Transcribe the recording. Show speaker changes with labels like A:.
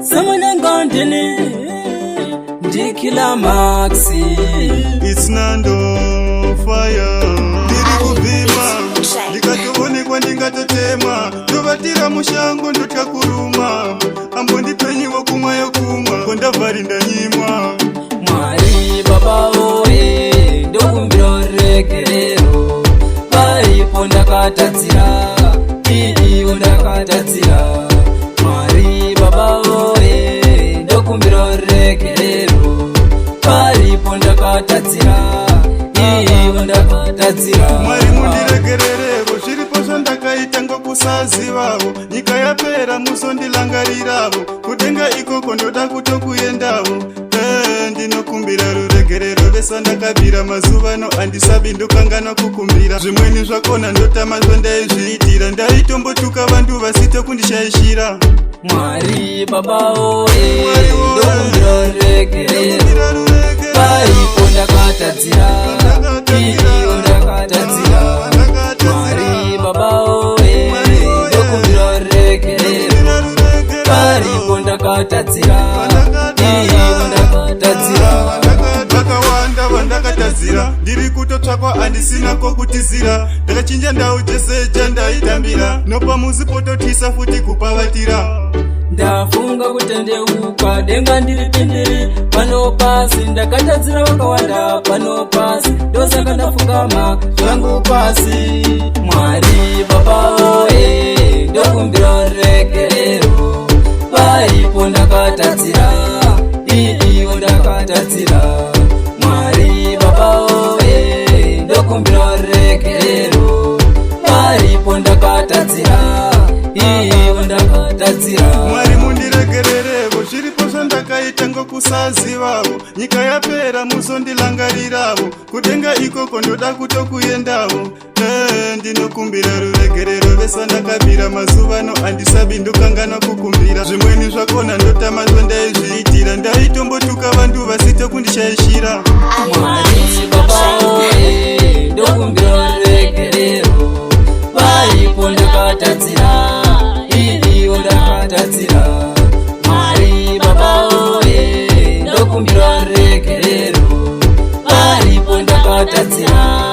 A: Samanangandini Ndikila Maxi
B: It's Nando Fire Ndiri kuvima Ndikatoonekwa ndingatotema ndovatira mushango ndotya kuruma ambo ndipenyiwo kumwa yokumwa kondavari ndanyimwa
A: Mwari baba oye ndokumbira regerero paipo ndakatadzira iiwo ndakatadzira Mwari baba oye ndokumbira regerero paipo ndakatadzira iiwo ndakatadzira
B: Mwari mundiregererevo zviripo zvandakaita ngokusazivavo nyika yapera musondilangariravo kudenga ikoko ndoda kutokuendavo ndinokumbira ruregerero vesa ndakabvira mazuva ano handisavi ndokangana kukumbira zvimweni zvakona ndotama zvandaizviitira ndaitombotuka vantu vasitokundishaishira
A: Mwari baba oye ndokumbira ruregerero paipo ndakatadzira iiwo ndakatadzira Mwari baba oye ndokumbira ruregerero paipo ndakatadzira iiwo ndakatadzira
B: vakawanda vandakatadzira ndiri kutotsvakwa handisina kokutizira ndakachinja ndau dzese jandaitambira nopamuzi pototisa futi kupavatira
A: ndafunga kutendeuka denga ndiri tendere pano pasi ndakatadzira vakawanda pano pasi ndosaka ndafungama zvangu pasi Mwari baba oye ndokumbira regerero paipo ndakatadzira iiwo ndakatadzira Mwari baba oye ndokumbira regerero paipo ndakatadzira iiwo ndakatadzira
B: Mwari mundiregererevo zviripo zvandakaita ngokusazivavo nyika yapera musondilangariravo kudenga ikoko ndoda kutokuendavo ndinokumbira ruregerero vesa ndakabvira mazuva ano handisavi ndokangana kukumbira zvimweni zvakona ndotama zvandaizviitira ndaitombotuka vantu vasitokundishaishira
A: Mwari baba oye ndokumbira ruregerero paipo ndakatadzira iiwo ndakatadzira Mwari baba oye ndokumbira ruregerero paipo ndakatadzira